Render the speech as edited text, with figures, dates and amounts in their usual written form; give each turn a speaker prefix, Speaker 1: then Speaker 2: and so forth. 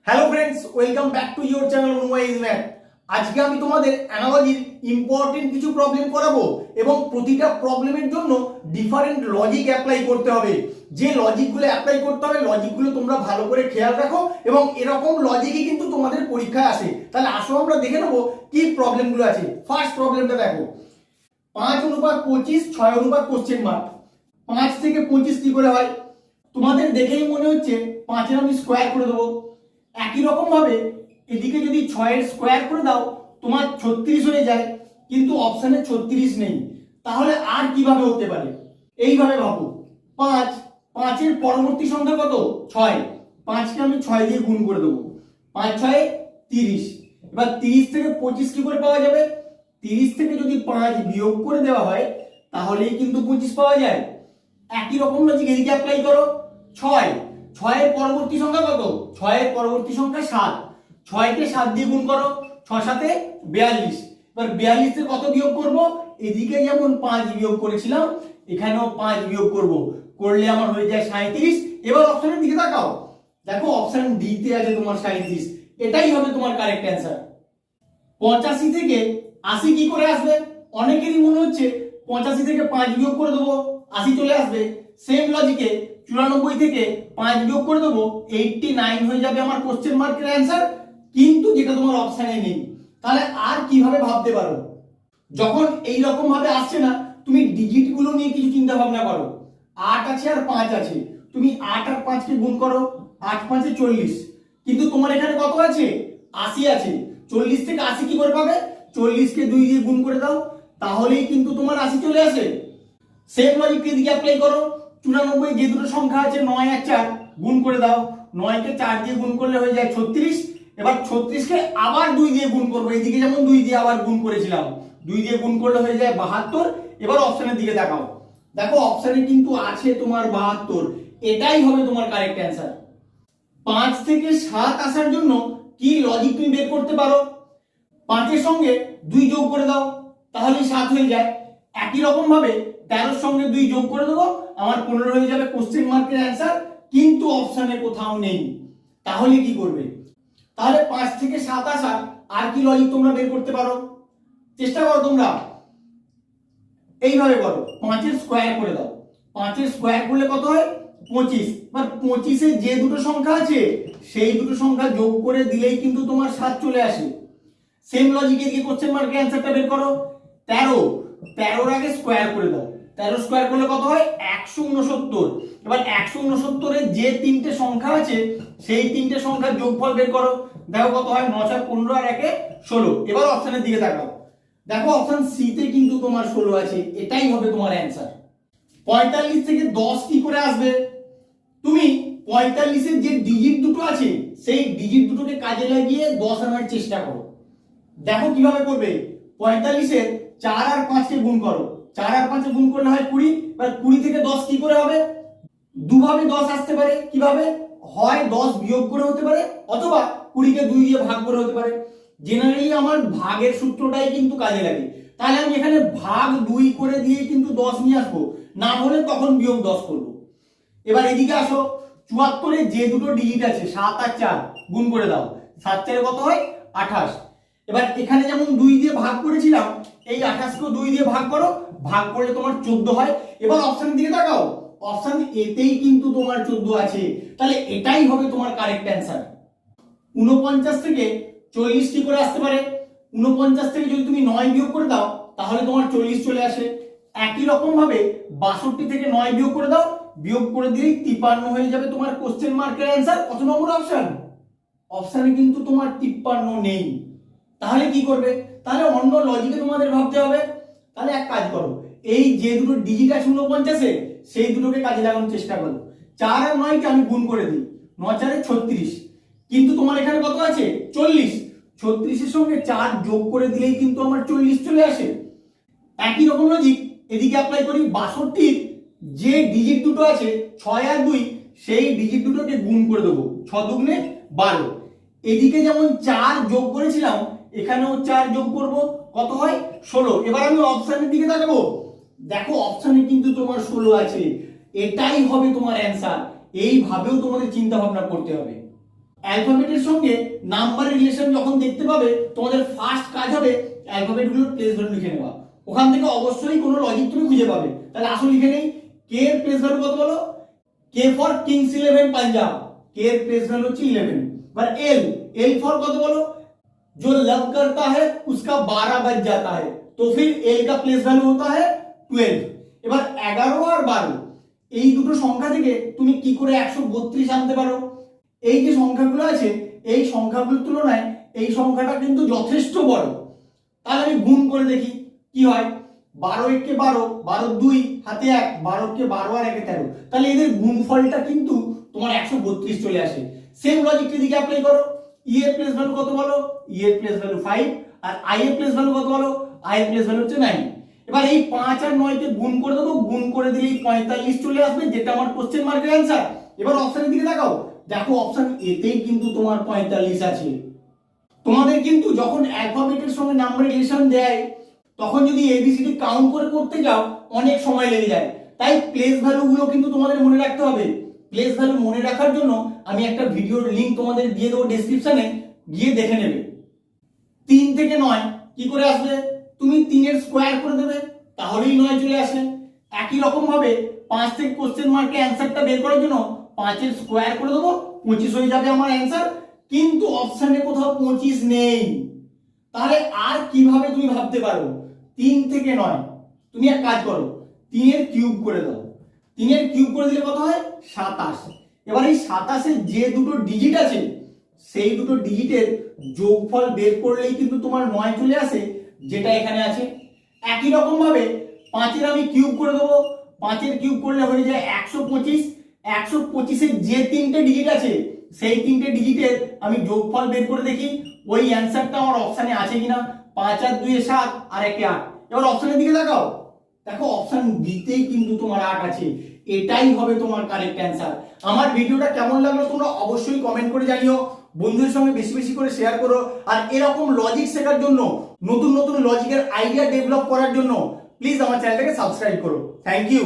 Speaker 1: Hello friends, welcome back to your channel অনুমাইজ math. আজকে আমি তোমাদের অ্যানালজির ইম্পর্টেন্ট কিছু প্রবলেম করাবো এবং প্রতিটা প্রবলেমের জন্য ডিফারেন্ট লজিক অ্যাপ্লাই করতে হবে। যে লজিকগুলো অ্যাপ্লাই করতে হবে লজিকগুলো তোমরা ভালো করে খেয়াল রাখো এবং এরকম লজিকই কিন্তু তোমাদের পরীক্ষায় আসে। তাহলে আসো আমরা দেখে নেবো কি প্রবলেমগুলো আছে। ফার্স্ট প্রবলেমটা দেখো, 5:25, 6 কোশ্চেন মার্ক। 5 থেকে 25 কি করে হয়? তোমাদের দেখেই মনে হচ্ছে 5-এর আমি স্কোয়ার করে দেবো। একই রকম ভাবে এদিকে যদি 6-এর স্কোয়ার করে দাও তোমার 36 হয়ে যায়, কিন্তু অপশনে 36 নেই। তাহলে আর কিভাবে হতে পারে? এইভাবে ভাবো, 5-এর পরবর্তী সংখ্যা কত? 6। 5কে আমি 6 দিয়ে গুণ করে দেবো, 5-6 30। এবার 30 থেকে 25 কি করে পাওয়া যাবে? 30 থেকে যদি 5 বিয়োগ করে দেওয়া হয় তাহলেই কিন্তু 25 পাওয়া যায়। একই রকম লজিক এদিকে অ্যাপ্লাই করো। 6-এর পরবর্তী সংখ্যা কত? 6-এর পরবর্তী সংখ্যা 7। 6কে 7 দিয়ে গুণ করো, 6-7 42। এবার 42 থেকে কত বিয়োগ করব? এদিকে যেমন 5 বিয়োগ করেছিলাম এখানেও 5 বিয়োগ করব, করলে আমার হয়ে যায় 37। এবার অপশনের দিকে তাকাও, দেখো অপশন ডি তে আছে তোমার 37। এটাই হবে তোমার কারেক্ট অ্যান্সার। 85 থেকে 80 কি করে আসবে? অনেকেরই মনে হচ্ছে 85 থেকে 5 বিয়োগ করে দেবো 80 চলে আসবে। সেম লজিকে 94 থেকে 5 বিয়োগ করে দেবো 89 হয়ে যাবে আমার কোশ্চেন মার্কের অ্যান্সার, কিন্তু যেটা তোমার অপশনে নেই। তাহলে আর কিভাবে ভাবতে পারো? যখন এই রকম ভাবে আসছে না, তুমি ডিজিট গুলো নিয়ে কিছু চিন্তা ভাবনা করো। 8 আছে আর 5 আছে, তুমি 8 আর 5 কে গুণ করো, 8-5 40। কিন্তু তোমার এখানে কত আছে? 80 আছে। 40 থেকে 80 কি করে পাবে? 40 কে 2 দিয়ে গুণ করে দাও, তাহলেই কিন্তু তোমার 80 চলে আসে। সেম লজিক এদিকে অ্যাপ্লাই করো। 94 যে দুটো সংখ্যা আছে 9 আর 4 গুণ করে দাও, 9 কে 4 দিয়ে গুণ করলে হয়ে যায় 36। এবার 36 কে আবার 2 দিয়ে গুণ করবো, এইদিকে যেমন 2 দিয়ে আবার গুণ করেছিলাম, 2 দিয়ে গুণ করলে হয়ে যায় 72। এবার অপশনের দিকে তাকাও, দেখো অপশনে কিন্তু আছে তোমার 72। এটাই হবে তোমার কারেক্ট অ্যান্সার। 5 থেকে 7 আসার জন্য কি লজিক তুমি বের করতে পারো? 5-এর সঙ্গে 2 যোগ করে দাও, তাহলে 7 হয়ে যায়। একই রকম ভাবে 13-এর সঙ্গে 2 যোগ করে দেবো, আমার 15 হয়ে যাবে কোশ্চেন মার্কের অ্যান্সার, কিন্তু অপশনে কোথাও নেই। তাহলে কি করবে? তাহলে 5 থেকে 7 আসা আর কি লজিক তোমরা বের করতে পারো? চেষ্টা করো তোমরা। এইভাবে করো, 5-এর স্কোয়ার করে দাও। 5-এর স্কোয়ার করলে কত হয়? 25। এবার 25-এ যে দুটো সংখ্যা আছে সেই দুটো সংখ্যা যোগ করে দিলেই কিন্তু তোমার 7 চলে আসে। সেম লজিকে দিয়ে কোশ্চেন মার্কের অ্যান্সারটা বের করো। 13-এর আগে স্কোয়ার করে দাও, 13 স্কোয়ার করলে কত হয়? 169। এবার 169 এর যে তিনটে সংখ্যা আছে সেই তিনটে সংখ্যার যোগফল বের করো, দেখো কত হয়? 9-15 আর 1-এ 16। এবার অপশনের দিকে তাকাও, দেখো অপশন সি তে কিন্তু তোমার 16 আছে। এটাই হবে তোমার অ্যান্সার। 45 থেকে 10 কি করে আসবে? তুমি 45-এর যে ডিজিট দুটো আছে সেই ডিজিট দুটোকে কাজে লাগিয়ে 10 আনার চেষ্টা করো। দেখো কিভাবে করবে। 45-এর 4 আর 5 কে গুণ করো, 4 আর 5 গুণ করলে হয় 20। এবার 20 থেকে 10 কি করে হবে? দুভাবে 10 আসতে পারে। কিভাবে হয়? 10 বিয়োগ করে হতে পারে, অথবা 20 কে 2 দিয়ে ভাগ করে হতে পারে। জেনারেলি আমার ভাগের সূত্রটাই কিন্তু কাজে লাগে। তাহলে আমি এখানে ভাগ 2 করে দিয়ে কিন্তু 10 নিয়ে আসবো, না হলে তখন বিয়োগ 10 করব। এবার এদিকে আসো, 74-এ যে দুটো ডিজিট আছে 7 আর 4 গুণ করে দাও, 7-4 কত হয়? 28। এবার এখানে যেমন 2 দিয়ে ভাগ করেছিলাম, এই 28 কেও 2 দিয়ে ভাগ করো, ভাগ করলে তোমার 14 হয়। এবার অপশনের দিকে তাকাও, অপশন এতেই কিন্তু তোমার 14 আছে। তাহলে এটাই হবে তোমার কারেক্ট অ্যান্সার। 49 থেকে 40 কি করে আসতে পারে? 49 থেকে যদি তুমি 9 বিয়োগ করে দাও তাহলে তোমার 40 চলে আসে। একই রকম ভাবে 62 থেকে 9 বিয়োগ করে দাও, বিয়োগ করে দিলেই 53 হয়ে যাবে তোমার কোশ্চেন মার্কের অ্যান্সার। কত নম্বর অপশন? অপশনে কিন্তু তোমার 53 নেই। তাহলে কি করবে? তাহলে অন্য লজিকে তোমাদের ভাবতে হবে। তাহলে এক কাজ করো, এই যে দুটো ডিজিট আছে 49-এ সেই দুটোকে কাজে লাগানোর চেষ্টা করো। 4 আর 9 কে আমি গুণ করে দিই, 9-4 36। কিন্তু তোমার এখানে কত আছে? 40। 36-এর সঙ্গে 4 যোগ করে দিলেই কিন্তু আমার 40 চলে আসে। একই রকম লজিক এদিকে অ্যাপ্লাই করি। 62-র যে ডিজিট দুটো আছে 6 আর 2, সেই ডিজিট দুটোকে গুণ করে দেবো, 6 দুগুণে 12। এদিকে যেমন 4 যোগ করেছিলাম এখানেও 4 যোগ করব, কত হয়? 16। এবার আমি অপশনের দিকে তাকাবো, দেখো অপশনে কিন্তু তোমার 16 আছে। এটাই হবে তোমার অ্যান্সার। এইভাবেও তোমাদের চিন্তা ভাবনা করতে হবে। অ্যালফাবেটের সঙ্গে নাম্বারের রিলেশন যখন দেখতে পাবে তোমাদের ফার্স্ট কাজ হবে অ্যালফাবেটগুলোর প্লেস ভ্যালু লিখে নেওয়া। ওখান থেকে অবশ্যই কোনো লজিক তুমি খুঁজে পাবে। তাহলে আসল লিখে নেই, কে এর প্লেস ভ্যালু কত বলো? কে ফর কিংস 11 পাঞ্জাব, কে এর প্লেস ভ্যালু হচ্ছে 11। এবার এল, एल फॉर कत बोलो? जो लव करता है उसका 12 बज जाता है, तो फिर एल का प्लेस वैल्यू होता है 12। এবার 11 আর 12 এই দুটো সংখ্যা থেকে তুমি কি করে 132 আনতে পারো? এই যে সংখ্যাগুলো আছে এই সংখ্যাগুলোর তুলনায় এই সংখ্যাটা কিন্তু যথেষ্ট বড়। তাহলে আমি গুণ করে দেখি কি হয়। 12 একে 12, 12 2 হাতে 1, 12 কে 12 আর 1 13, তাহলে এদের গুণফলটা কিন্তু তোমার 132 চলে আসে। সেম লজিকটি দিকে অ্যাপ্লাই করো। ই এর প্লেস ভ্যালু কত বলো? ই এর প্লেস ভ্যালু 5 আর আই এর প্লেস ভ্যালু কত বলো? আই এর প্লেস ভ্যালু হচ্ছে 9। এবার এই 5 আর 9 কে গুণ করে দেবো, গুণ করে দিলেই 45 চলে আসবে, যেটা আমার কোশ্চেন মার্কের অ্যানসার। এবার অপশনের দিকে তাকাও, দেখো অপশন এতেই কিন্তু তোমার 45 আছে। তোমাদের কিন্তু যখন অ্যালফাবেটের সঙ্গে নাম্বার রিলেশন দেয় তখন যদি এবিসিডি কাউন্ট করে করতে যাও অনেক সময় লেগে যায়। তাই প্লেস ভ্যালু গুলো কিন্তু তোমাদের মনে রাখতে হবে। প্লেস ভ্যালু মনে রাখার জন্য আমি একটা ভিডিওর লিংক তোমাদের দিয়ে দেবো ডেসক্রিপশনে, গিয়ে দেখে নেবে। 3 থেকে 9 কি করে আসবে? তুমি 3 এর স্কোয়ার করে দেবে, তাহলেই 9 চলে আসে। একই রকম ভাবে 5 থেকে কোশ্চেন মার্কে অ্যানসারটা বের করার জন্য 5 এর স্কোয়ার করে দেবো, 25 হয়ে যাবে আমার অ্যানসার। কিন্তু অপশনে কোথাও 25 নেই। তাহলে আর কিভাবে তুমি ভাবতে পারো? 3 থেকে 9 তুমি এক কাজ করো, 3 এর কিউব করে দাও। 3 এর কিউব করে দিলে কত হয়? 27। এবার এই 27 এর যে দুটো ডিজিট আছে সেই দুটো ডিজিটের যোগফল বের করলেই কিন্তু তোমার 9 চলে আসে, যেটা এখানে আছে। একই রকম ভাবে 5 এর আমি কিউব করে দেবো, 5 এর কিউব করলে হয়ে যায় 125। 125 এর যে তিনটে ডিজিট আছে সেই তিনটে ডিজিটের আমি যোগফল বের করে দেখি ওই অ্যানসারটা আমার অপশনে আছে কিনা। 5 আর 2 এ 7 আর 1 এ 8। এবার অপশনের দিকে তাকাও, দেখো অপশন বিতেই কিন্তু তোমার 8 আছে। এটাই হবে তোমার কারেক্ট অ্যানসার। আমার ভিডিওটা কেমন লাগলো তোমরা অবশ্যই কমেন্ট করে জানিও, বন্ধুদের সঙ্গে বেশি বেশি করে শেয়ার করো। আর এরকম লজিক শেখার জন্য, নতুন নতুন লজিকের আইডিয়া ডেভেলপ করার জন্য প্লিজ আমার চ্যানেলটাকে সাবস্ক্রাইব করো। Thank you.